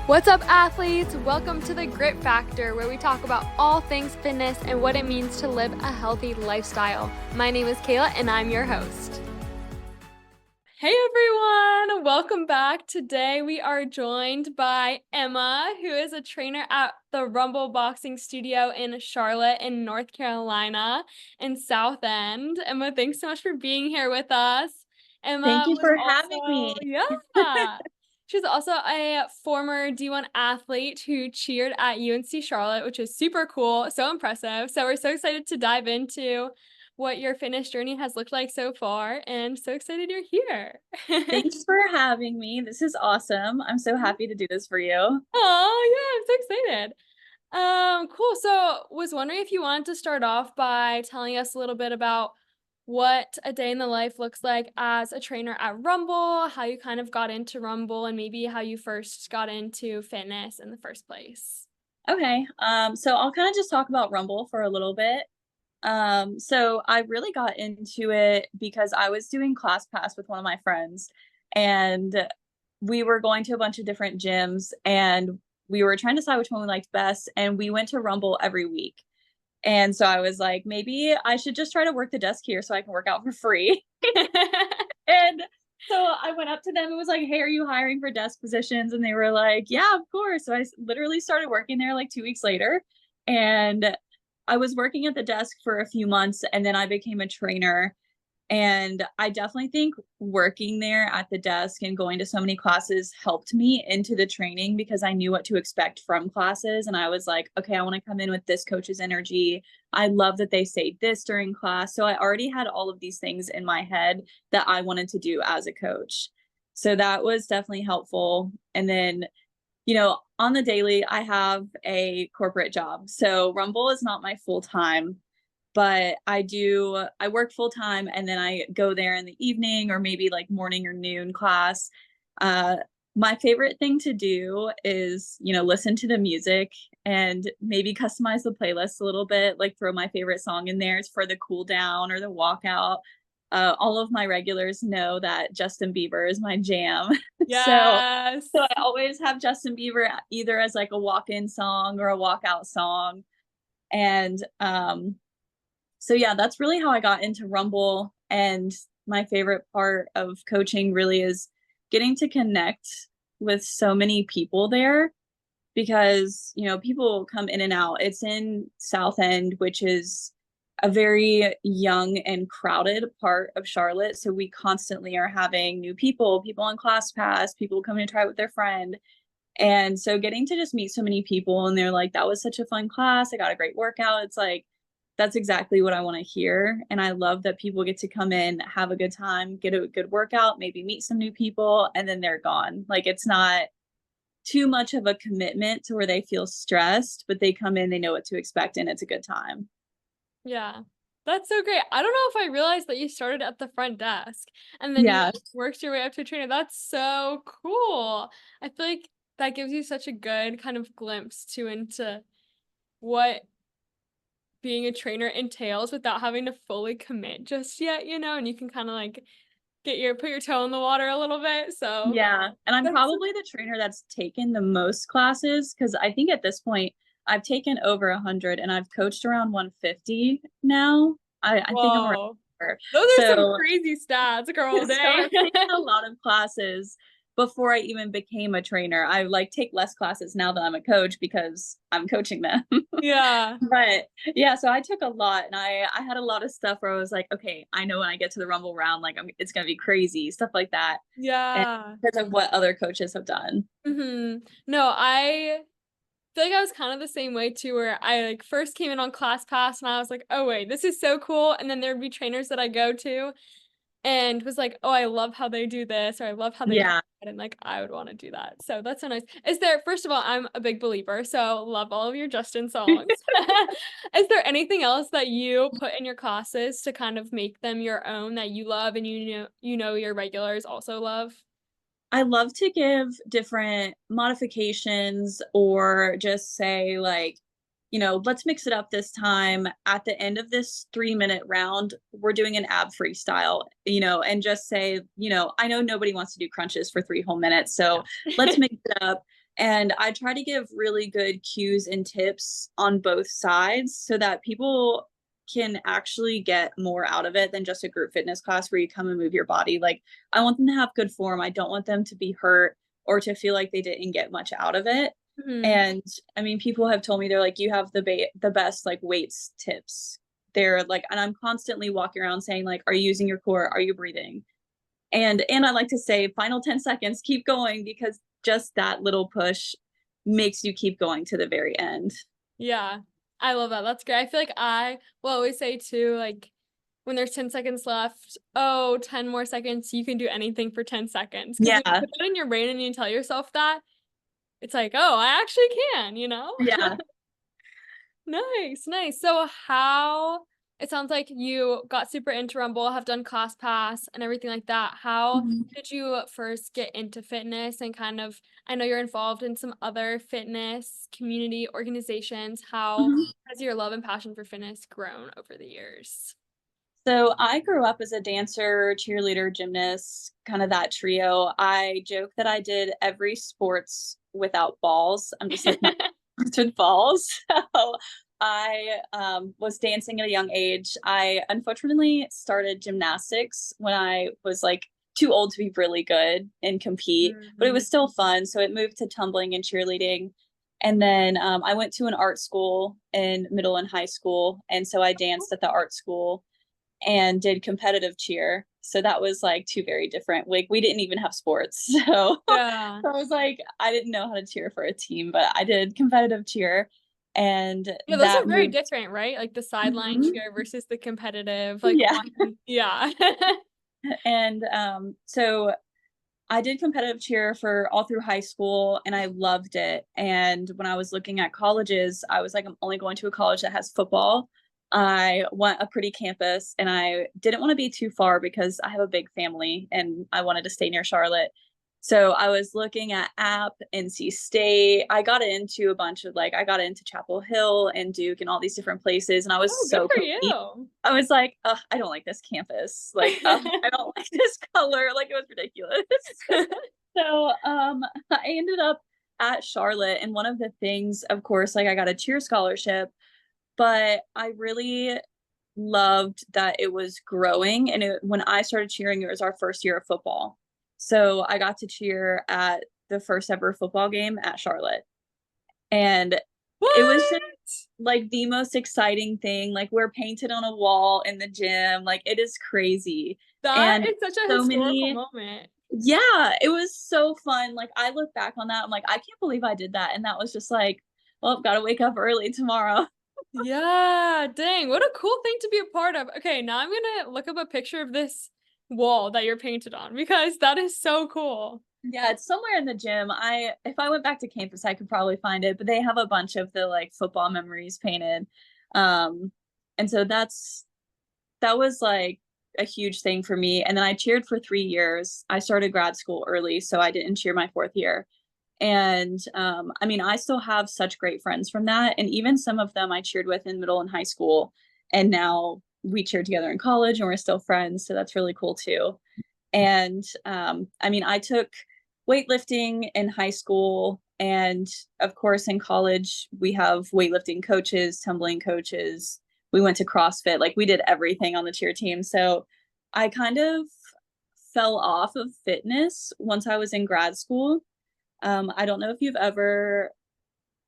What's up, athletes? Welcome to the Grit Factor, where we talk about all things fitness and what it means to live a healthy lifestyle. My name is Kayla, and I'm your host. Hey everyone, welcome back. Today we are joined by Emma, who is a trainer at the Rumble Boxing Studio in Charlotte in North Carolina in South End. Emma, thanks so much for being here with us. Thank Emma you was for also, having me. She's also a former D1 athlete who cheered at UNC Charlotte, which is super cool, so impressive. So we're so excited to dive into what your fitness journey has looked like so far, and so excited you're here. Thanks for having me. This is awesome. I'm so happy to do this for you. Oh, yeah, I'm so excited. Cool. So was wondering if you wanted to start off by telling us a little bit about what a day in the life looks like as a trainer at Rumble, how you kind of got into Rumble, and maybe how you first got into fitness in the first place. Okay. So I'll kind of just talk about Rumble for a little bit. So I really got into it because I was doing ClassPass with one of my friends, and we were going to a bunch of different gyms, and we were trying to decide which one we liked best, and we went to Rumble every week. And so I was like, maybe I should just try to work the desk here so I can work out for free. And so I went up to them and was like, hey, are you hiring for desk positions? And they were like, yeah, of course. So I literally started working there like 2 weeks later. And I was working at the desk for a few months, and then I became a trainer. And I definitely think working there at the desk and going to so many classes helped me into the training because I knew what to expect from classes. And I was like, okay, I want to come in with this coach's energy. I love that they say this during class. So I already had all of these things in my head that I wanted to do as a coach. So that was definitely helpful. And then, on the daily, I have a corporate job. So Rumble is not my full time, but I work full time, and then I go there in the evening or maybe like morning or noon class. Uh, my favorite thing to do is, listen to the music and maybe customize the playlist a little bit, like throw my favorite song in there for the cool down or the walkout. All of my regulars know that Justin Bieber is my jam. so Yes. so I always have Justin Bieber either as like a walk-in song or a walkout song. And so yeah, that's really how I got into Rumble. And my favorite part of coaching really is getting to connect with so many people there because, people come in and out. It's in South End, which is a very young and crowded part of Charlotte. So we constantly are having new people on ClassPass, people coming to try it with their friend. And so getting to just meet so many people and they're like, that was such a fun class. I got a great workout. It's like, that's exactly what I want to hear. And I love that people get to come in, have a good time, get a good workout, maybe meet some new people, and then they're gone. Like it's not too much of a commitment to where they feel stressed, but they come in, they know what to expect, and it's a good time. Yeah. That's so great. I don't know if I realized that you started at the front desk and then you Yeah. worked your way up to a trainer. That's so cool. I feel like that gives you such a good kind of glimpse into what being a trainer entails without having to fully commit just yet, and you can kind of like put your toe in the water a little bit. So Yeah. And I'm that's probably the trainer that's taken the most classes because I think at this point I've taken over 100 and I've coached around 150 now. I think I'm around whoa. there. Those are some So crazy stats, girl. so Dang. I've taken a lot of classes before I even became a trainer. I like take less classes now that I'm a coach because I'm coaching them. Yeah. But yeah, so I took a lot and I had a lot of stuff where I was like, okay, I know when I get to the Rumble round, like it's gonna be crazy, stuff like that. And Yeah. because of what other coaches have done. No, I feel like I was kind of the same way too, where I like first came in on ClassPass and I was like, oh wait, this is so cool. And then there'd be trainers that I go to and was like, oh, I love how they do this, or I love how they do Yeah. that, and like I would want to do that. So that's so nice. First of all, I'm a big believer, so love all of your Justin songs. Is there anything else that you put in your classes to kind of make them your own that you love and you know your regulars also love? I love to give different modifications or just say like let's mix it up this time. At the end of this 3-minute round, we're doing an ab freestyle, and just say, I know nobody wants to do crunches for 3 whole minutes. So let's mix it up. And I try to give really good cues and tips on both sides so that people can actually get more out of it than just a group fitness class where you come and move your body. Like, I want them to have good form. I don't want them to be hurt or to feel like they didn't get much out of it. And I mean, people have told me, they're like, you have the best like weights tips. They're like, and I'm constantly walking around saying like, are you using your core? Are you breathing? And I like to say final 10 seconds, keep going, because just that little push makes you keep going to the very end. Yeah, I love that. That's great. I feel like I will always say too, like when there's 10 seconds left, 10 more seconds, you can do anything for 10 seconds. When you put that in your brain and you tell yourself that, it's like, oh, I actually can, Yeah. Nice. So it sounds like you got super into Rumble, have done ClassPass and everything like that. How did you first get into fitness and kind of, I know you're involved in some other fitness community organizations. How has your love and passion for fitness grown over the years? So I grew up as a dancer, cheerleader, gymnast, kind of that trio. I joke that I did every sports without balls. I'm just like with balls. So I was dancing at a young age. I unfortunately started gymnastics when I was like too old to be really good and compete, but it was still fun. So it moved to tumbling and cheerleading. And then I went to an art school in middle and high school. And so I danced at the art school and did competitive cheer. So that was like two very different, like we didn't even have sports. So, Yeah. so I was like, I didn't know how to cheer for a team, but I did competitive cheer. And Yeah, those are very different, right? Like the sideline cheer versus the competitive, like yeah. And so I did competitive cheer for all through high school and I loved it. And when I was looking at colleges, I was like, I'm only going to a college that has football. I want a pretty campus and I didn't want to be too far because I have a big family and I wanted to stay near Charlotte. So I was looking at App, NC State. I got into a bunch of I got into Chapel Hill and Duke and all these different places. And I was good for you. I was like, I don't like this campus. Like, I don't like this color. Like, it was ridiculous. So I ended up at Charlotte. And one of the things, of course, like I got a cheer scholarship, but I really loved that it was growing. And when I started cheering, it was our first year of football. So I got to cheer at the first ever football game at Charlotte. And it was just like the most exciting thing. Like we're painted on a wall in the gym. Like it is crazy. That is such a historical moment. Yeah, it was so fun. Like I look back on that, I'm like, I can't believe I did that. And that was just like, well, I've got to wake up early tomorrow. Yeah, dang, what a cool thing to be a part of. Okay, now I'm gonna look up a picture of this wall that you're painted on because that is so cool. Yeah, it's somewhere in the gym. If I went back to campus, I could probably find it, but they have a bunch of the like football memories painted. And so that was like a huge thing for me. And then I cheered for 3 years. I started grad school early, so I didn't cheer my 4th year. And I mean, I still have such great friends from that. And even some of them I cheered with in middle and high school. And now we cheered together in college and we're still friends. So that's really cool too. And I mean, I took weightlifting in high school. And of course, in college, we have weightlifting coaches, tumbling coaches. We went to CrossFit. Like we did everything on the cheer team. So I kind of fell off of fitness once I was in grad school. I don't know if you've ever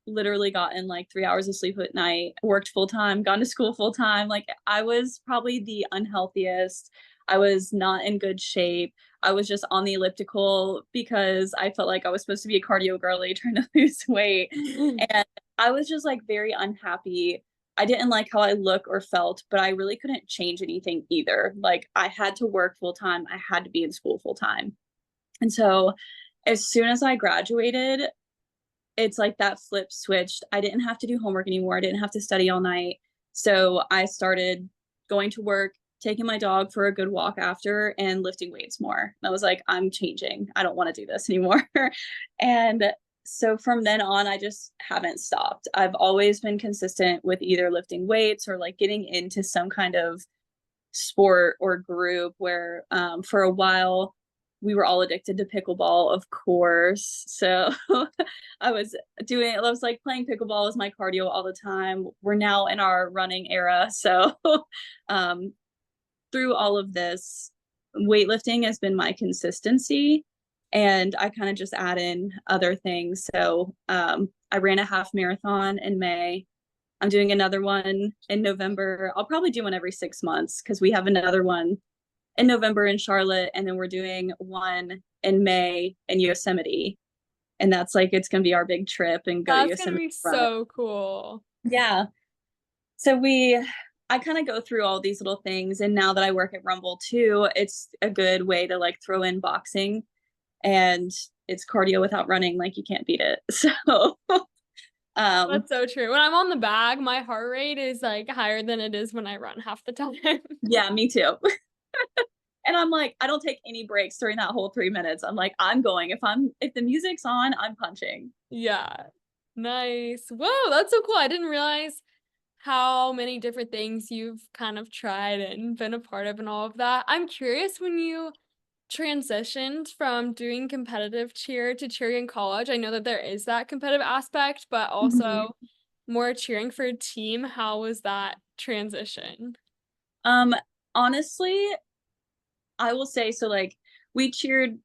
literally gotten like 3 hours of sleep at night, worked full time, gone to school full time. Like I was probably the unhealthiest. I was not in good shape. I was just on the elliptical because I felt like I was supposed to be a cardio girly trying to lose weight. And I was just like very unhappy. I didn't like how I look or felt, but I really couldn't change anything either. Like I had to work full time. I had to be in school full time. And so as soon as I graduated, it's like that flip switched. I didn't have to do homework anymore. I didn't have to study all night. So I started going to work, taking my dog for a good walk after, and lifting weights more. And I was like, I'm changing. I don't want to do this anymore. And so from then on, I just haven't stopped. I've always been consistent with either lifting weights or like getting into some kind of sport or group where for a while we were all addicted to pickleball, of course. So I was like playing pickleball as my cardio all the time. We're now in our running era. So um, through all of this, weightlifting has been my consistency. And I kind of just add in other things. So I ran a half marathon in May. I'm doing another one in November. I'll probably do one every 6 months because we have another one in November in Charlotte. And then we're doing one in May in Yosemite. And that's like, it's going to be our big trip and go to That's gonna Yosemite. be so cool. Yeah. So I kind of go through all these little things. And now that I work at Rumble too, it's a good way to like throw in boxing, and it's cardio without running. Like you can't beat it. So, That's so true. When I'm on the bag, my heart rate is like higher than it is when I run half the time. yeah, me too. And I'm like, I don't take any breaks during that whole 3 minutes. I'm like, I'm going. If the music's on, I'm punching. Yeah. Nice. Whoa, that's so cool. I didn't realize how many different things you've kind of tried and been a part of and all of that. I'm curious, when you transitioned from doing competitive cheer to cheering in college, I know that there is that competitive aspect, but Mhm. also more cheering for a team. How was that transition? Um, Honestly, I will say so. Like we cheered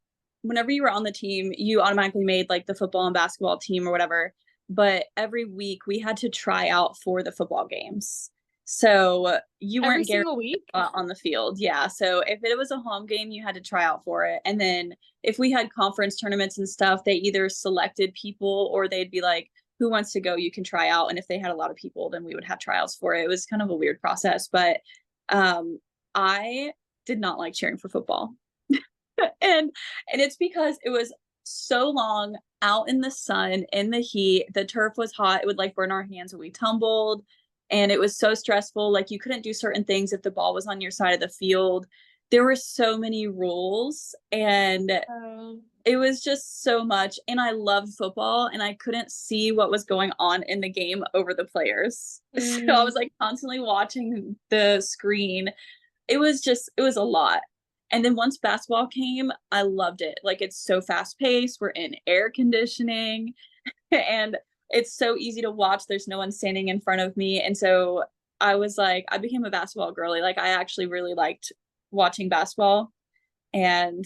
whenever you were on the team, you automatically made like the football and basketball team or whatever. But every week we had to try out for the football games. So you Every weren't guaranteed single week? on the field. Yeah. So if it was a home game, you had to try out for it. And then if we had conference tournaments and stuff, they either selected people or they'd be like, who wants to go? You can try out. And if they had a lot of people, then we would have tryouts for it. It was kind of a weird process. But I did not like cheering for football. And it's because it was so long out in the sun, in the heat. The turf was hot. It would like burn our hands when we tumbled. And it was so stressful. Like you couldn't do certain things if the ball was on your side of the field. There were so many rules, and Oh. it was just so much. And I loved football, and I couldn't see what was going on in the game over the players. So I was like constantly watching the screen. It was a lot. And then once basketball came, I loved it. Like it's so fast paced. We're in air conditioning and it's so easy to watch. There's no one standing in front of me. And so I was like, I became a basketball girly. Like I actually really liked watching basketball. And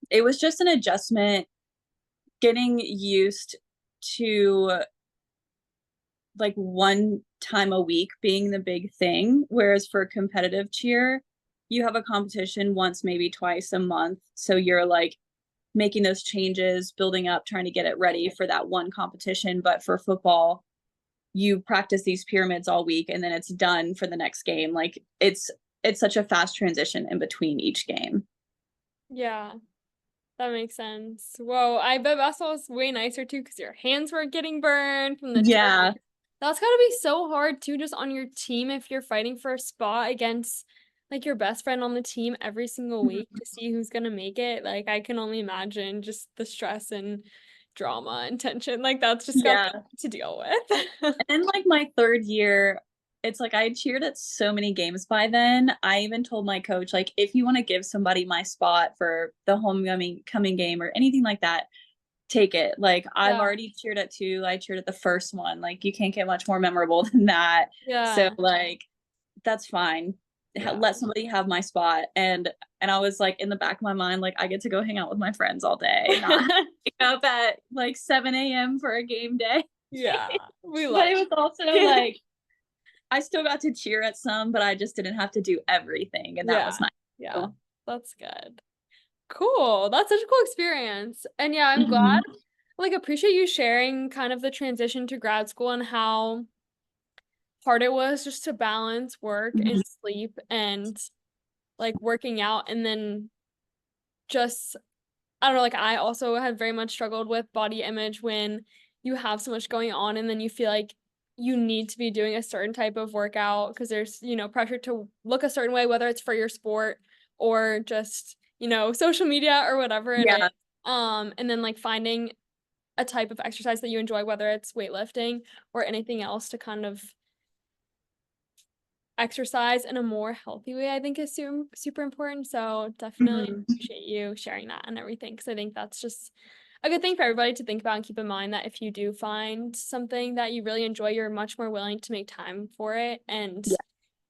it was just an adjustment getting used to like one time a week being the big thing. Whereas for competitive cheer, you have a competition once, maybe twice a month. So you're like making those changes, building up, trying to get it ready for that one competition. But for football, you practice these pyramids all week and then it's done for the next game. Like it's such a fast transition in between each game. Yeah, that makes sense. Whoa, I bet basketball is way nicer too because your hands weren't getting burned from the Yeah. turf. That's gotta be so hard too, just on your team if you're fighting for a spot against like your best friend on the team every single week to see who's gonna make it. Like I can only imagine just the stress and drama and tension. Like that's just gotta be Yeah. a lot to deal with. And like my third year, it's like I cheered at so many games by then. I even told my coach, like, if you want to give somebody my spot for the homecoming coming game or anything like that, take it. Like I've Yeah, already cheered at two. I cheered at the first one. Like you can't get much more memorable than that. So yeah, like that's fine. yeah. Let somebody have my spot. And I was like in the back of my mind, like I get to go hang out with my friends all day, not wake up at like 7 a.m. for a game day. Yeah, we But love it was also like I still got to cheer at some, but I just didn't have to do everything, and that Yeah, was nice. yeah, that's good. Cool. That's such a cool experience. And yeah, I'm glad, Mhm. like, appreciate you sharing kind of the transition to grad school and how hard it was just to balance work and Mhm. sleep and like working out. And then just, I don't know, like, I also have very much struggled with body image when you have so much going on and then you feel like you need to be doing a certain type of workout because there's, pressure to look a certain way, whether it's for your sport or just, social media or whatever it is. Yeah. And then like finding a type of exercise that you enjoy, whether it's weightlifting or anything else, to kind of exercise in a more healthy way, I think is super important. So definitely Mhm. appreciate you sharing that and everything, because I think that's just a good thing for everybody to think about and keep in mind, that if you do find something that you really enjoy, you're much more willing to make time for it. And Yeah.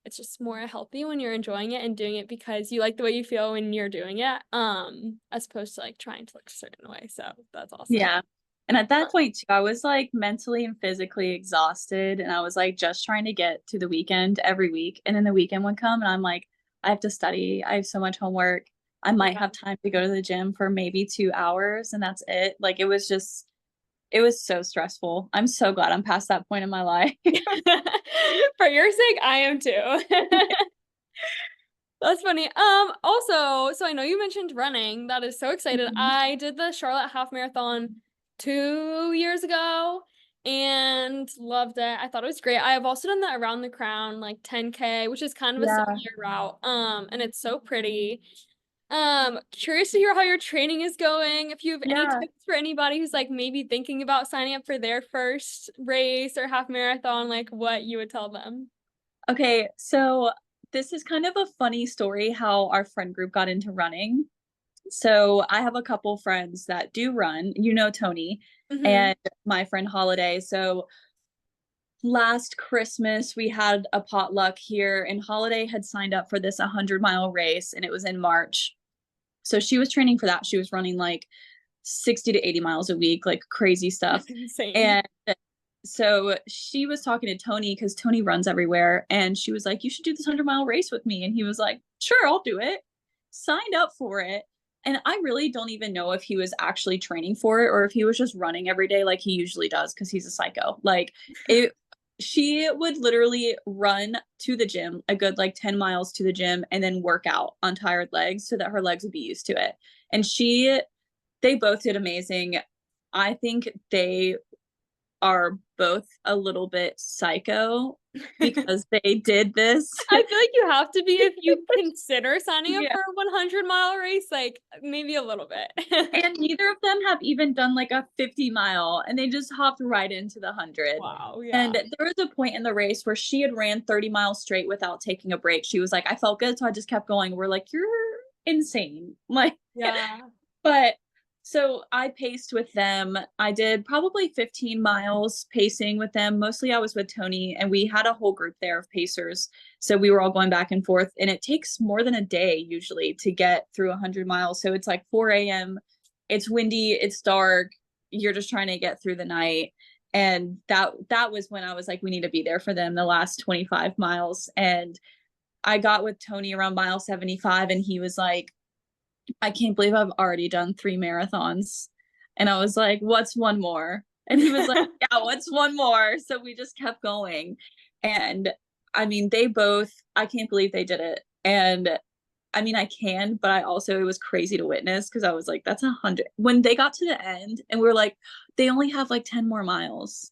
it's just more healthy when you're enjoying it and doing it because you like the way you feel when you're doing it, as opposed to like trying to look a certain way. So that's awesome. Yeah. And at that point too, I was like mentally and physically exhausted, and I was like just trying to get to the weekend every week. And then the weekend would come and I'm like, I have to study. I have so much homework. I might Yeah. have time to go to the gym for maybe 2 hours and that's it. Like it was so stressful. I'm so glad I'm past that point in my life. For your sake, I am too. That's funny. Also, so I know you mentioned running. That is so excited. Mhm. I did the Charlotte Half Marathon 2 years ago and loved it. I thought it was great. I have also done the Around the Crown, like 10K, which is kind of a Yeah. similar route. And it's so pretty. Curious to hear how your training is going. If you have any Yeah. tips for anybody who's like maybe thinking about signing up for their first race or half marathon, like what you would tell them. Okay, so this is kind of a funny story how our friend group got into running. So I have a couple friends that do run, you know, Tony Mm-hmm. and my friend Holiday. So last Christmas we had a potluck here and Holiday had signed up for this 100-mile race and it was in March. So she was training for that. She was running like 60 to 80 miles a week, like crazy stuff. That's insane. And so she was talking to Tony because Tony runs everywhere. And she was like, you should do this 100-mile race with me. And he was like, sure, I'll do it. Signed up for it. And I really don't even know if he was actually training for it or if he was just running every day like he usually does because he's a psycho. Like it, she would literally run to the gym a good like 10 miles to the gym and then work out on tired legs so that her legs would be used to it. And they both did amazing. I think they are both a little bit psycho because they did this. I feel like you have to be if you consider signing up Yeah. for a 100-mile race, like maybe a little bit. And neither of them have even done like a 50-mile and they just hopped right into the 100. Wow, And yeah. there was a point in the race where she had ran 30 miles straight without taking a break. She was like, I felt good, so I just kept going. We're like, you're insane. Like, Yeah. but so I paced with them. I did probably 15 miles pacing with them. Mostly I was with Tony and we had a whole group there of pacers. So we were all going back and forth and it takes more than a day usually to get through 100 miles. So it's like 4 a.m. It's windy, it's dark. You're just trying to get through the night. And that was when I was like, we need to be there for them the last 25 miles. And I got with Tony around mile 75 and he was like, I can't believe I've already done 3 marathons. And I was like, what's one more? And he was like, yeah, what's one more? So we just kept going. And I mean, I can't believe they did it. And I mean, I can, but it was crazy to witness because I was like, that's 100. When they got to the end and we were like, they only have like 10 more miles.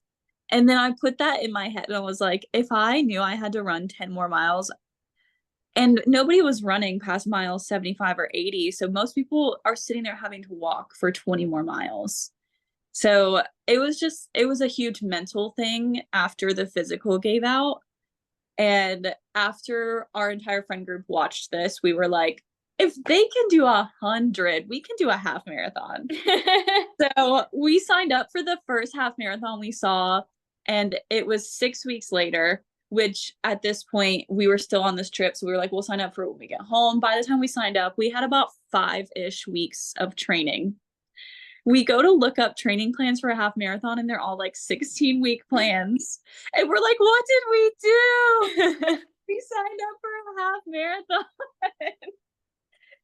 And then I put that in my head and I was like, if I knew I had to run 10 more miles, and nobody was running past mile 75 or 80. So most people are sitting there having to walk for 20 more miles. So it was a huge mental thing after the physical gave out. And after our entire friend group watched this, we were like, if they can do 100, we can do a half marathon. So we signed up for the first half marathon we saw, and it was 6 weeks later, which at this point we were still on this trip. So we were like, we'll sign up for it when we get home. By the time we signed up, we had about 5-ish weeks of training. We go to look up training plans for a half marathon, and they're all like 16-week plans. And we're like, what did we do? We signed up for a half marathon.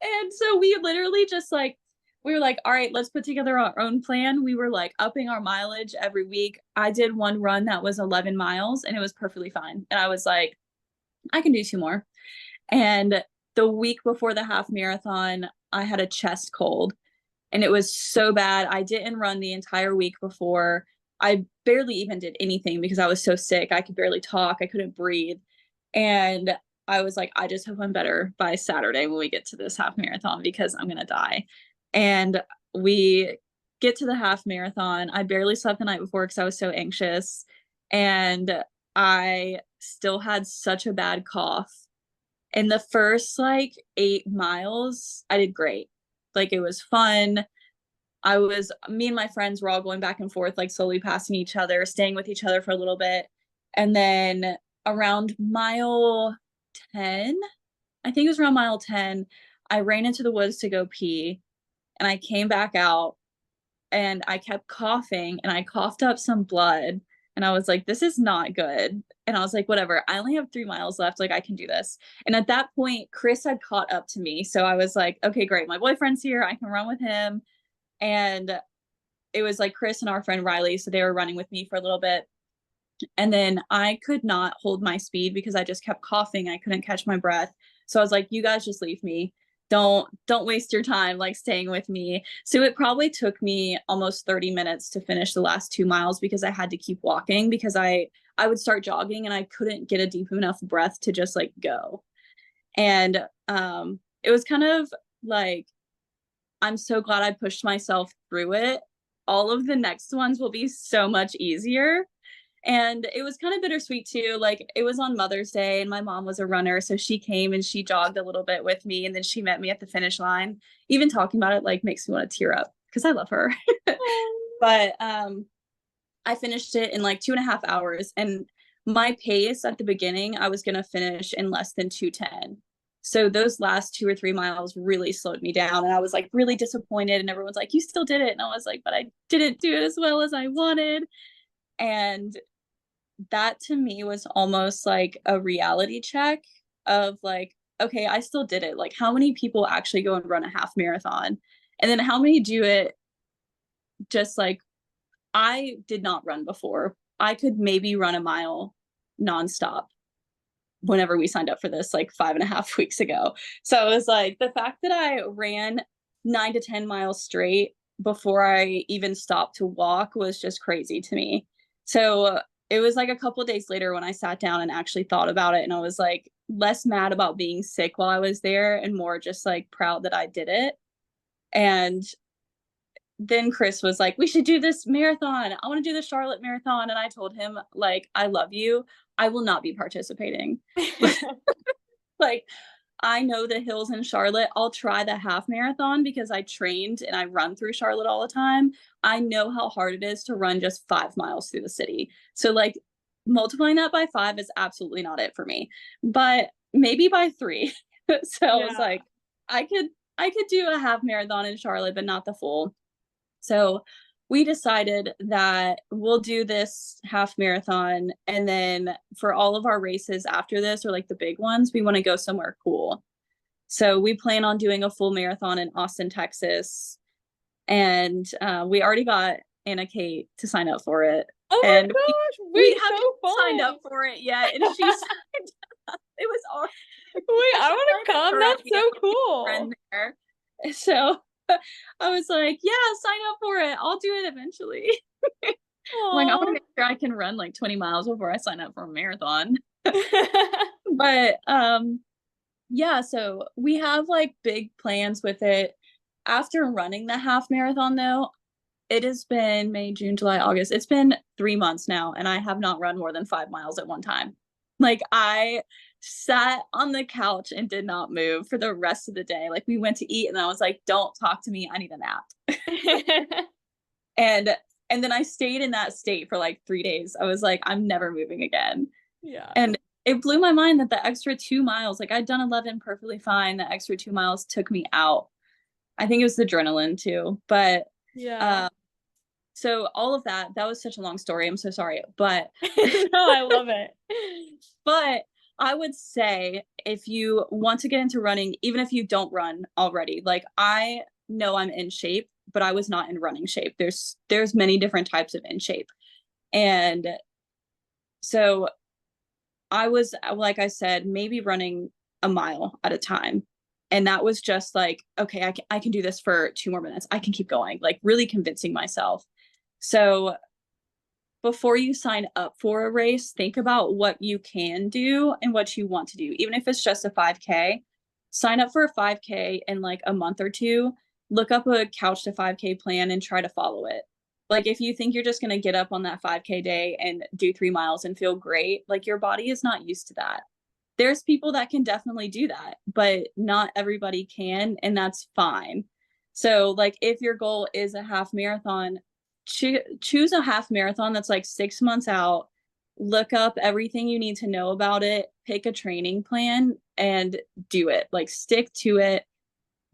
And so we literally just like, we were like, all right, let's put together our own plan. We were like upping our mileage every week. I did one run that was 11 miles and it was perfectly fine. And I was like, I can do 2 more. And the week before the half marathon, I had a chest cold and it was so bad. I didn't run the entire week before. I barely even did anything because I was so sick. I could barely talk. I couldn't breathe. And I was like, I just hope I'm better by Saturday when we get to this half marathon because I'm going to die. And we get to the half marathon. I barely slept the night before because I was so anxious. And I still had such a bad cough. In the first like 8 miles, I did great. Like it was fun. Me and my friends were all going back and forth, like slowly passing each other, staying with each other for a little bit. And then around mile 10, I think it was around mile 10, I ran into the woods to go pee and I came back out and I kept coughing and I coughed up some blood and I was like, this is not good. And I was like, whatever, I only have 3 miles left. Like, I can do this. And at that point, Chris had caught up to me. So I was like, okay, great. My boyfriend's here. I can run with him. And it was like Chris and our friend Riley. So they were running with me for a little bit. And then I could not hold my speed because I just kept coughing. I couldn't catch my breath. So I was like, you guys just leave me. Don't waste your time like staying with me. So it probably took me almost 30 minutes to finish the last 2 miles because I had to keep walking because I would start jogging and I couldn't get a deep enough breath to just like go. And it was kind of like, I'm so glad I pushed myself through it. All of the next ones will be so much easier. And it was kind of bittersweet too. Like it was on Mother's Day and my mom was a runner. So she came and she jogged a little bit with me and then she met me at the finish line. Even talking about it like makes me want to tear up because I love her. But I finished it in like 2.5 hours and my pace at the beginning, I was going to finish in less than 2:10. So those last 2 or 3 miles really slowed me down. And I was like really disappointed. And everyone's like, you still did it. And I was like, but I didn't do it as well as I wanted. And that to me was almost like a reality check of like, okay, I still did it. Like, how many people actually go and run a half marathon? And then how many do it just like, I did not run before. I could maybe run a mile nonstop whenever we signed up for this, like 5.5 weeks ago. So it was like the fact that I ran 9 to 10 miles straight before I even stopped to walk was just crazy to me. So it was like a couple of days later when I sat down and actually thought about it. And I was like less mad about being sick while I was there and more just like proud that I did it. And then Chris was like, we should do this marathon. I want to do the Charlotte Marathon. And I told him, like, I love you. I will not be participating. Like, I know the hills in Charlotte. I'll try the half marathon because I trained and I run through Charlotte all the time. I know how hard it is to run just 5 miles through the city. So, like, multiplying that by 5 is absolutely not it for me, but maybe by 3. So I was like, I could do a half marathon in Charlotte, but not the full. So we decided that we'll do this half marathon. And then for all of our races after this, or like the big ones, we want to go somewhere cool. So we plan on doing a full marathon in Austin, Texas. And we already got Anna Kate to sign up for it. Oh and my gosh, we haven't signed up for it yet. And she signed up. It was all. Wait, I want to come. That's so cool. Friend there. So I was like, yeah, sign up for it. I'll do it eventually. Like, I want to make sure I can run like 20 miles before I sign up for a marathon. But yeah, so we have like big plans with it. After running the half marathon though, it has been May, June, July, August. It's been 3 months now, and I have not run more than 5 miles at one time. Like, I sat on the couch and did not move for the rest of the day. Like, we went to eat, and I was like, don't talk to me. I need a nap. And then I stayed in that state for like 3 days. I was like, I'm never moving again. Yeah. And it blew my mind that the extra 2 miles, like I'd done 11 perfectly fine. The extra 2 miles took me out. I think it was the adrenaline too. But yeah. So all of that was such a long story. I'm so sorry. But no, I love it. But I would say if you want to get into running, even if you don't run already, like I know I'm in shape, but I was not in running shape. There's many different types of in shape. And so I was, like I said, maybe running a mile at a time. And that was just like, okay, I can do this for 2 more minutes. I can keep going, like really convincing myself. So before you sign up for a race, think about what you can do and what you want to do. Even if it's just a 5K, sign up for a 5K in like a month or two. look up a Couch to 5K plan and try to follow it. Like if you think you're just going to get up on that 5K day and do 3 miles and feel great, like your body is not used to that. There's people that can definitely do that, but not everybody can, and that's fine. So like if your goal is a half marathon, choose a half marathon that's like 6 months out. Look up everything you need to know about it, pick a training plan and do it. Like stick to it.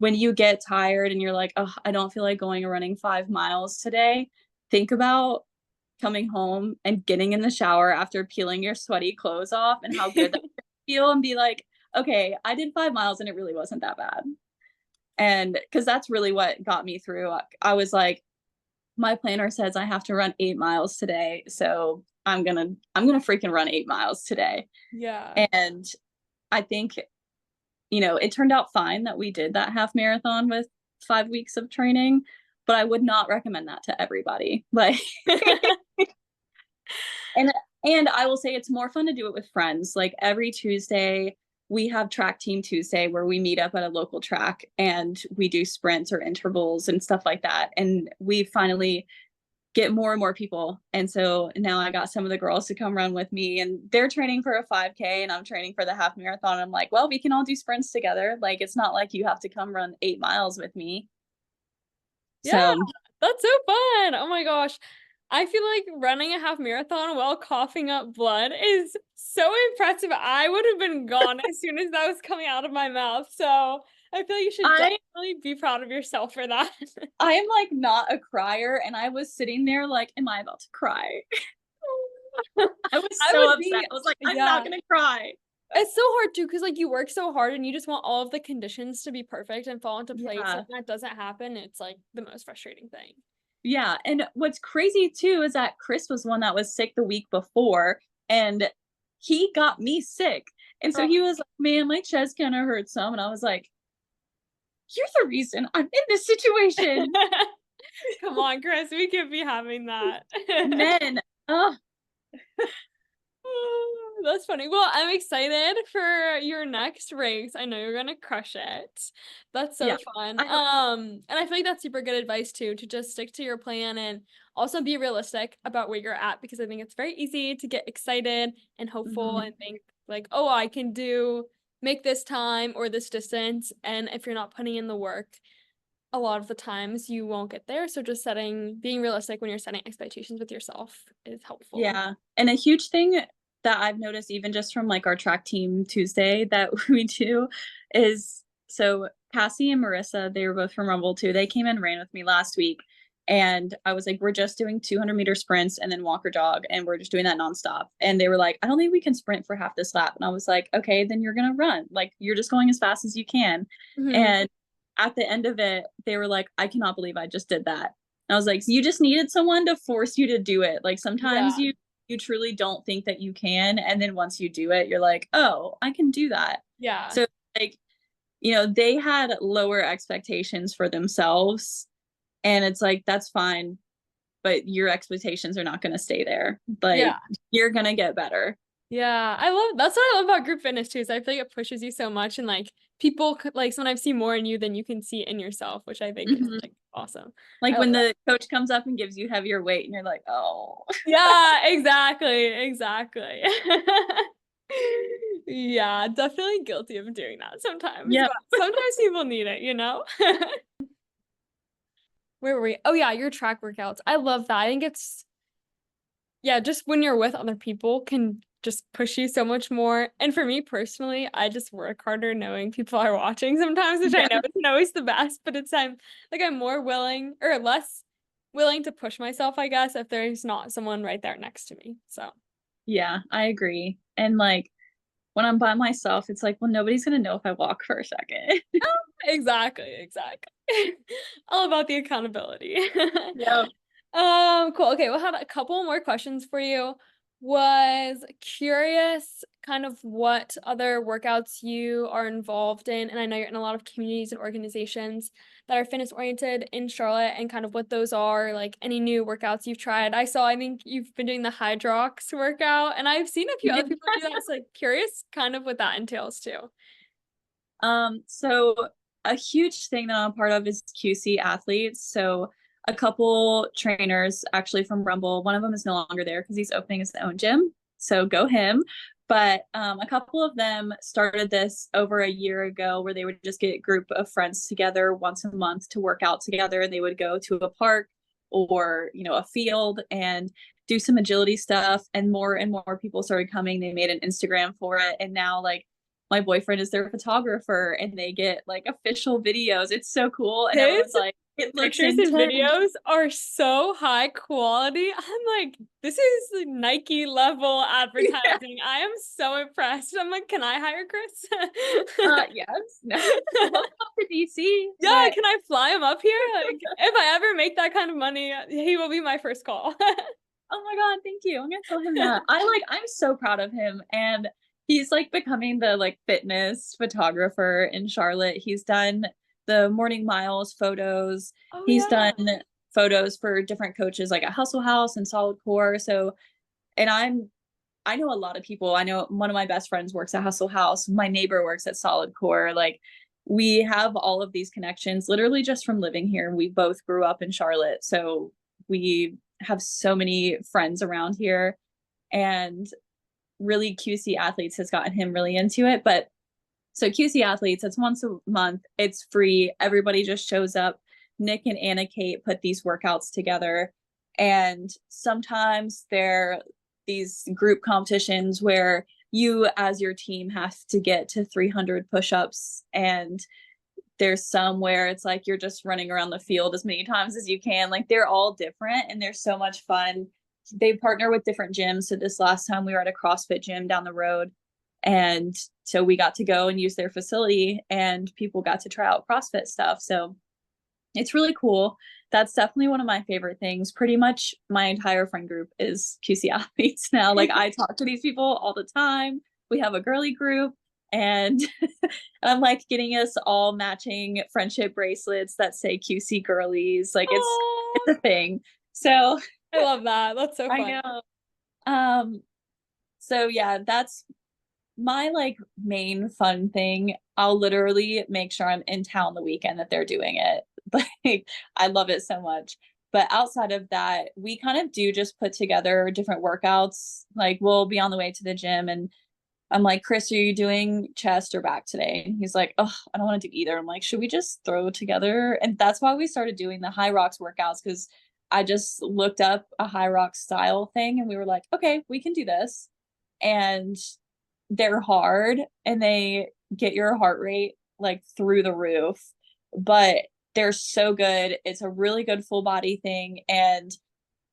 When you get tired and you're like, oh, I don't feel like going and running 5 miles today, think about coming home and getting in the shower after peeling your sweaty clothes off and how good that feel, and be like, okay, I did 5 miles and it really wasn't that bad. And because that's really what got me through. I was like, my planner says I have to run 8 miles today, so I'm gonna freaking run 8 miles today. Yeah. And I think, it turned out fine that we did that half marathon with 5 weeks of training, but I would not recommend that to everybody. Like, and I will say it's more fun to do it with friends. Like every Tuesday, we have track team Tuesday where we meet up at a local track and we do sprints or intervals and stuff like that. And we finally get more and more people. And so now I got some of the girls to come run with me, and they're training for a 5K and I'm training for the half marathon. I'm like, well, we can all do sprints together. Like, it's not like you have to come run 8 miles with me. Yeah, So that's so fun. Oh my gosh. I feel like running a half marathon while coughing up blood is so impressive. I would have been gone as soon as that was coming out of my mouth. So I feel like you should definitely be proud of yourself for that. I am like not a crier, and I was sitting there like, am I about to cry? I was so upset. I was like, I'm not gonna cry. It's so hard too, because like you work so hard and you just want all of the conditions to be perfect and fall into place. Yeah. And that doesn't happen. It's like the most frustrating thing. Yeah. And what's crazy too is that Chris was one that was sick the week before, and he got me sick. And so he was like, man, my chest kind of hurts some. And I was like, you're the reason I'm in this situation. Come on, Chris, we could be having that. Men. That's funny. Well, I'm excited for your next race. I know you're gonna crush it. That's so fun. And I feel like that's super good advice too, to just stick to your plan and also be realistic about where you're at, because I think it's very easy to get excited and hopeful and think like, oh, I can make this time or this distance. And if you're not putting in the work, a lot of the times you won't get there. So just being realistic when you're setting expectations with yourself is helpful. Yeah. And a huge thing that I've noticed, even just from like our track team Tuesday that we do, is so Cassie and Marissa, they were both from Rumble too. They came and ran with me last week. And I was like, we're just doing 200-meter sprints and then walk or jog. And we're just doing that nonstop. And they were like, I don't think we can sprint for half this lap. And I was like, okay, then you're going to run. Like, you're just going as fast as you can. And at the end of it, they were like, I cannot believe I just did that. And I was like, you just needed someone to force you to do it. Like sometimes you truly don't think that you can. And then once you do it, you're like, oh, I can do that. Yeah. So like, they had lower expectations for themselves. And it's like, that's fine. But your expectations are not going to stay there. Like you're going to get better. Yeah, that's what I love about group fitness too, is I feel like it pushes you so much, and like people like sometimes see more in you than you can see in yourself, which I think is like awesome. Like when the coach comes up and gives you heavier weight and you're like, oh. Yeah, exactly. Yeah, definitely guilty of doing that sometimes. Yeah. Sometimes people need it. Where were we? Oh yeah, your track workouts. I love that. I think it's just when you're with other people can just push you so much more. And for me personally, I just work harder knowing people are watching sometimes, which I know isn't always the best, but I'm more willing or less willing to push myself, I guess, if there's not someone right there next to me. So yeah, I agree. And like when I'm by myself, it's like, well, nobody's gonna know if I walk for a second. Exactly. All about the accountability. Yeah. Cool. Okay, we'll have a couple more questions for you. Was curious kind of what other workouts you are involved in, and I know you're in a lot of communities and organizations that are fitness oriented in Charlotte, and kind of what those are, like any new workouts you've tried. I think you've been doing the Hydrox workout, and I've seen a few other people do that, so like curious kind of what that entails too. So a huge thing that I'm a part of is QC athletes. So a couple trainers actually from Rumble, one of them is no longer there because he's opening his own gym. So go him. But a couple of them started this over a year ago where they would just get a group of friends together once a month to work out together. And they would go to a park or, a field and do some agility stuff. And more people started coming. They made an Instagram for it. And now, like, my boyfriend is their photographer and they get like official videos. It's so cool. And everyone's like, it looks Pictures and intense. videos are so high quality. I'm like, this is like Nike level advertising. Yeah. I am so impressed. I'm like, can I hire Chris? Yes. No. Welcome to DC. Yeah, but... can I fly him up here? Like, if I ever make that kind of money, he will be my first call. Oh my God, thank you. I'm gonna tell him that. I'm so proud of him. And he's like becoming the like fitness photographer in Charlotte. He's done the morning miles photos. He's done photos for different coaches like at Hustle House and Solid Core. So, and I know a lot of people. I know one of my best friends works at Hustle House. My neighbor works at Solid Core. Like, we have all of these connections literally just from living here. We both grew up in Charlotte. So we have so many friends around here, and really QC Athletes has gotten him really into it. But so QC Athletes, it's once a month. It's free. Everybody just shows up. Nick and Anna Kate put these workouts together. And sometimes they're these group competitions where you as your team have to get to 300 push-ups. And there's some where it's like you're just running around the field as many times as you can. Like, they're all different and they're so much fun. They partner with different gyms. So this last time we were at a CrossFit gym down the road. And so we got to go and use their facility and people got to try out CrossFit stuff. So it's really cool. That's definitely one of my favorite things. Pretty much my entire friend group is QC Athletes now. Like, I talk to these people all the time. We have a girly group. And I'm like getting us all matching friendship bracelets that say QC girlies. Like, it's a thing. So I love that. That's so fun. I know. So yeah, that's my like main fun thing. I'll literally make sure I'm in town the weekend that they're doing it. Like, I love it so much. But outside of that, we kind of do just put together different workouts. Like, we'll be on the way to the gym and I'm like, Chris, are you doing chest or back today? And he's like, oh, I don't want to do either. I'm like, should we just throw together? And that's why we started doing the Hyrox workouts, because I just looked up a Hyrox style thing and we were like, okay, we can do this. And they're hard and they get your heart rate like through the roof, but they're so good. It's a really good full body thing. And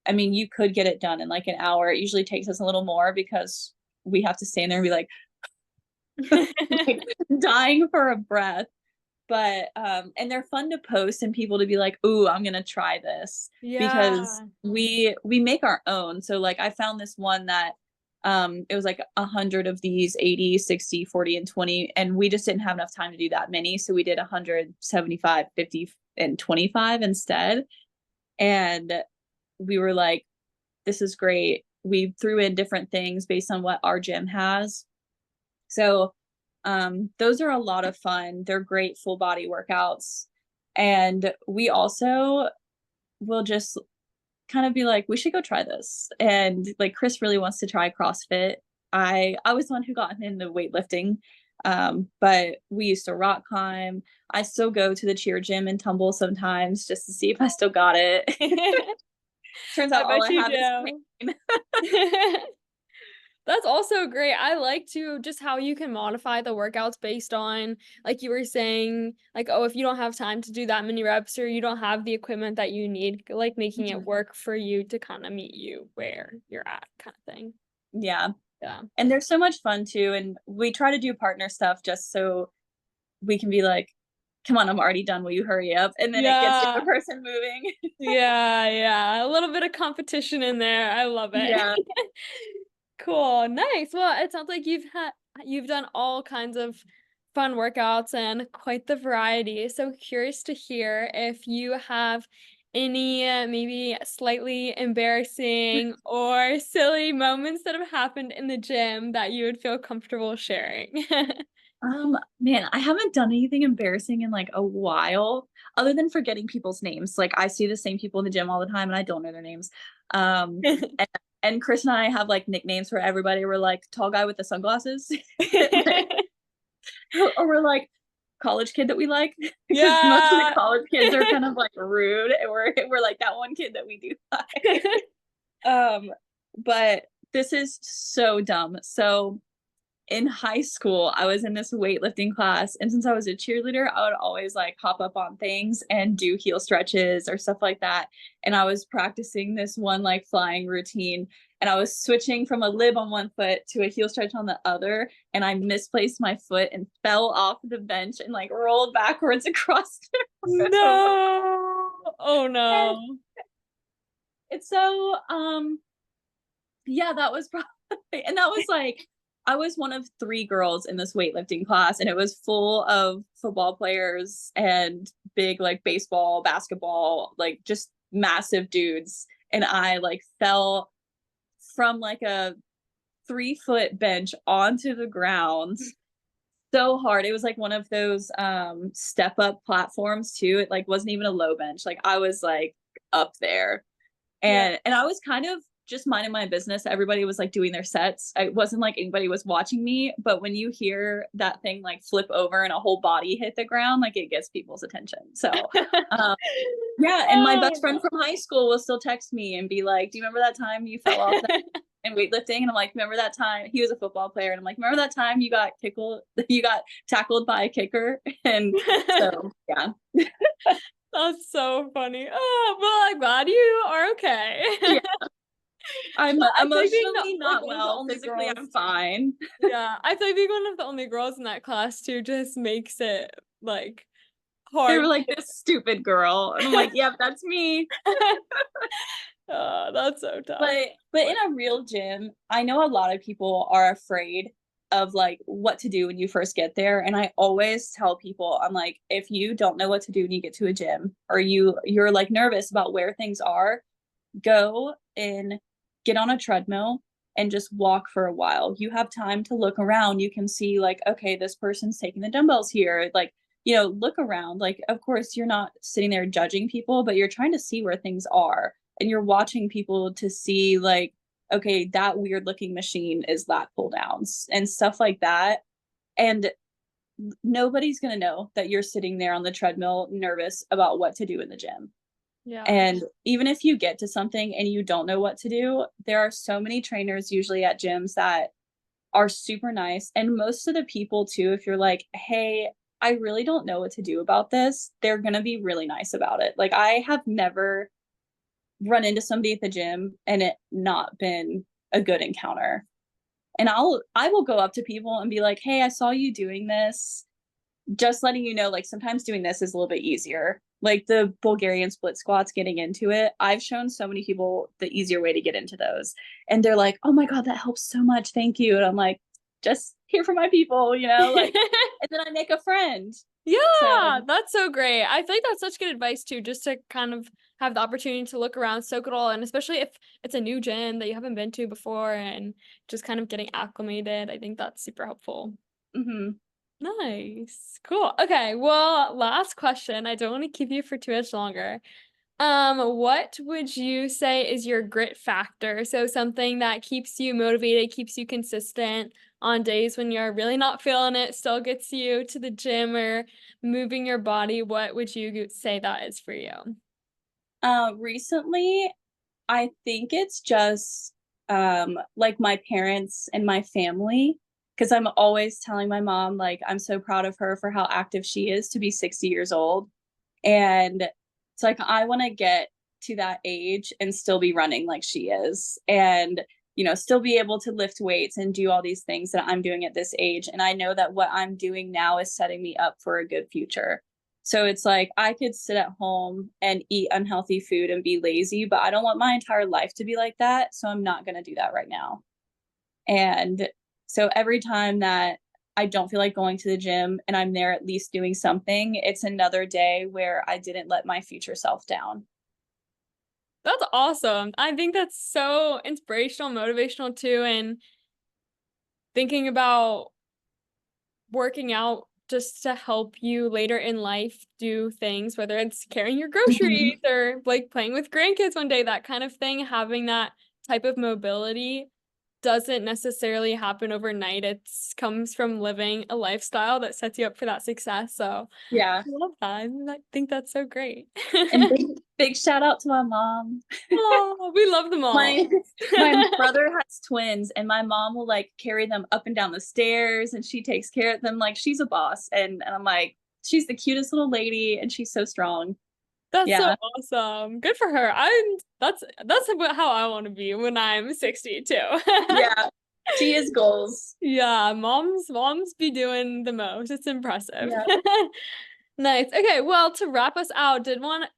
I mean, you could get it done in like an hour. It usually takes us a little more because we have to stand there and be like, like dying for a breath. But and they're fun to post and people to be like, ooh, I'm gonna try this. Because we make our own. So like, I found this one that it was like 100 of these 80, 60, 40 and 20, and we just didn't have enough time to do that many, so we did 100, 75, 50 and 25 instead. And we were like, this is great. We threw in different things based on what our gym has. So those are a lot of fun. They're great full body workouts. And we also will just kind of be like, we should go try this. And like, Chris really wants to try CrossFit. I was the one who got into weightlifting. But we used to rock climb. I still go to the cheer gym and tumble sometimes just to see if I still got it. Turns out all I have is pain. That's also great. I like to just how you can modify the workouts based on, like you were saying, like, oh, if you don't have time to do that many reps or you don't have the equipment that you need, like making it work for you to kind of meet you where you're at, kind of thing. Yeah. And they're so much fun too. And we try to do partner stuff just so we can be like, come on, I'm already done. Will you hurry up? And then it gets the other person moving. Yeah. A little bit of competition in there. I love it. Yeah. Cool. Nice. Well, it sounds like you've done all kinds of fun workouts and quite the variety. So curious to hear if you have any maybe slightly embarrassing or silly moments that have happened in the gym that you would feel comfortable sharing. Man, I haven't done anything embarrassing in like a while, other than forgetting people's names. Like I see the same people in the gym all the time and I don't know their names. Um, and, and Chris and I have like nicknames for everybody. We're like tall guy with the sunglasses, or we're like college kid that we like because most of the Yeah. college kids are kind of like rude, and we're like that one kid that we do like. But this is so dumb. So in high school, I was in this weightlifting class, and since I was a cheerleader, I would always like hop up on things and do heel stretches or stuff like that. And I was practicing this one like flying routine, and I was switching from a lib on one foot to a heel stretch on the other, and I misplaced my foot and fell off the bench and like rolled backwards across the room. No. Oh And no. it's so yeah, that was probably and that was like I was one of three girls in this weightlifting class, and it was full of football players and big like baseball, basketball, like just massive dudes. And I like fell from like a 3 foot bench onto the ground so hard. It was like one of those step up platforms too. It like wasn't even a low bench. Like I was like up there, Yeah. and I was kind of just minding my business. Everybody was like doing their sets. It wasn't like anybody was watching me, but when you hear that thing like flip over and a whole body hit the ground, like it gets people's attention. So um yeah, and my best friend Oh. from high school will still text me and be like, "Do you remember that time you fell off that in weightlifting?" And I'm like, "Remember that time?" He was a football player, and I'm like, "Remember that time you got you got tackled by a kicker?" And so yeah. That's so funny. Oh, well, I'm glad you are okay. Yeah. I'm But I feel like being emotionally like not one of the well. only Physically, girls. I'm fine. Yeah, I feel like being one of the only girls in that class too just makes it like They hard. were like, "This stupid girl," and I'm like, "Yep, that's me." Oh, that's so tough. But in a real gym, I know a lot of people are afraid of like what to do when you first get there, and I always tell people, I'm like, if you don't know what to do when you get to a gym, or you're like nervous about where things are, go and get on a treadmill and just walk for a while. You have time to look around. You can see like, okay, this person's taking the dumbbells here. Like, look around. Like, of course, you're not sitting there judging people, but you're trying to see where things are. And you're watching people to see like, okay, that weird looking machine is lat pull downs and stuff like that. And nobody's going to know that you're sitting there on the treadmill nervous about what to do in the gym. Yeah. And even if you get to something and you don't know what to do, there are so many trainers usually at gyms that are super nice. And most of the people, too, if you're like, hey, I really don't know what to do about this, they're going to be really nice about it. Like, I have never run into somebody at the gym and it not been a good encounter. And I will go up to people and be like, hey, I saw you doing this, just letting you know, like sometimes doing this is a little bit easier. Like the Bulgarian split squats, getting into it. I've shown so many people the easier way to get into those. And they're like, oh my God, that helps so much. Thank you. And I'm like, just here for my people, like, and then I make a friend. Yeah, So, that's so great. I feel like that's such good advice too, just to kind of have the opportunity to look around, soak it all in, especially if it's a new gym that you haven't been to before and just kind of getting acclimated. I think that's super helpful. mhm. Nice. Cool. Okay, well, last question. I don't want to keep you for too much longer. What would you say is your grit factor? So something that keeps you motivated, keeps you consistent on days when you're really not feeling it, still gets you to the gym or moving your body. What would you say that is for you? Recently, I think it's just like my parents and my family, because I'm always telling my mom like I'm so proud of her for how active she is to be 60 years old. And it's like I want to get to that age and still be running like she is, and still be able to lift weights and do all these things that I'm doing at this age. And I know that what I'm doing now is setting me up for a good future. So it's like I could sit at home and eat unhealthy food and be lazy, but I don't want my entire life to be like that. So I'm not going to do that right now. And so every time that I don't feel like going to the gym and I'm there at least doing something, it's another day where I didn't let my future self down. That's awesome. I think that's so inspirational, motivational too, and thinking about working out just to help you later in life do things, whether it's carrying your groceries or like playing with grandkids one day, that kind of thing, having that type of mobility doesn't necessarily happen overnight. It comes from living a lifestyle that sets you up for that success. So Yeah. I love that. I think that's so great. And big shout out to my mom. Oh, we love them all. My brother has twins, and my mom will like carry them up and down the stairs, and she takes care of them like she's a boss. And I'm like, she's the cutest little lady, and she's so strong. That's so Yeah. awesome. Good for her. That's how I want to be when I'm 60 too. Yeah. She is goals. Yeah, moms be doing the most. It's impressive. Yeah. Nice. Okay, well, to wrap us out, did want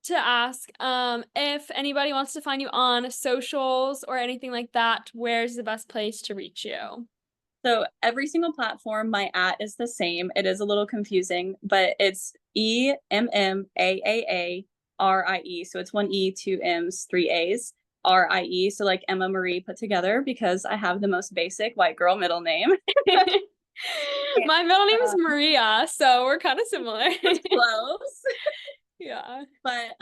to ask if anybody wants to find you on socials or anything like that, where's the best place to reach you? So every single platform, my @ is the same. It is a little confusing, but it's EMMAAARIE. So it's 1 E, 2 M's, 3 A's, RIE. So like Emma Marie put together, because I have the most basic white girl middle name. My middle name is Maria, so we're kind of similar. Close. Yeah. But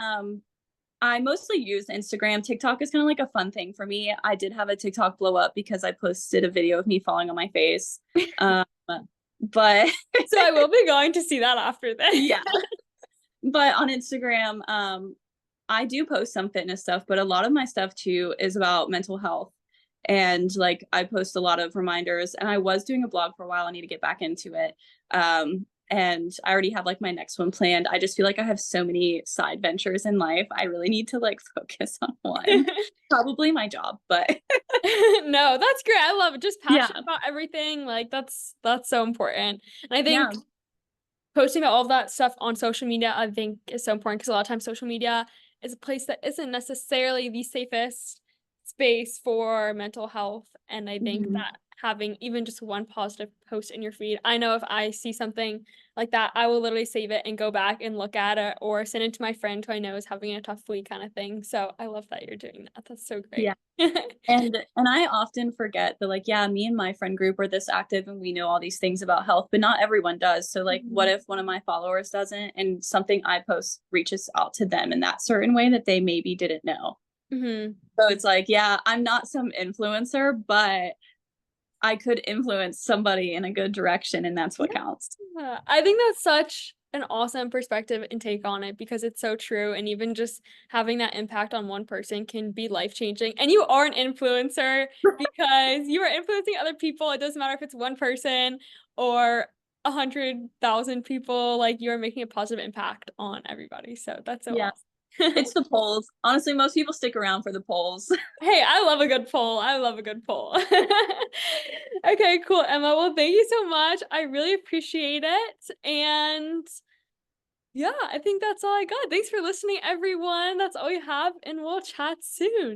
I mostly use Instagram. TikTok is kind of like a fun thing for me. I did have a TikTok blow up because I posted a video of me falling on my face. But so I will be going to see that after this. Yeah. But on Instagram, I do post some fitness stuff, but a lot of my stuff too is about mental health. And like I post a lot of reminders, and I was doing a blog for a while. I need to get back into it. And I already have like my next one planned. I just feel like I have so many side ventures in life. I really need to like focus on one. Probably my job, but no, that's great. I love it. Just passionate about everything. Like that's so important. And I think posting about all of that stuff on social media, I think is so important, because a lot of times social media is a place that isn't necessarily the safest space for mental health. And I think that having even just one positive post in your feed, I know if I see something like that, I will literally save it and go back and look at it, or send it to my friend who I know is having a tough week, kind of thing. So I love that you're doing that. That's so great. Yeah. And I often forget that, like, yeah, me and my friend group are this active and we know all these things about health, but not everyone does. So like, what if one of my followers doesn't, and something I post reaches out to them in that certain way that they maybe didn't know? So it's like, yeah, I'm not some influencer, but I could influence somebody in a good direction, and that's what counts. I think that's such an awesome perspective and take on it, because it's so true. And even just having that impact on one person can be life-changing. And you are an influencer because you are influencing other people. It doesn't matter if it's one person or 100,000 people, like you are making a positive impact on everybody. So that's so awesome. It's the polls. Honestly, most people stick around for the polls. Hey, I love a good poll. Okay, cool, Emma. Well, thank you so much. I really appreciate it. And yeah, I think that's all I got. Thanks for listening, everyone. That's all we have, and we'll chat soon.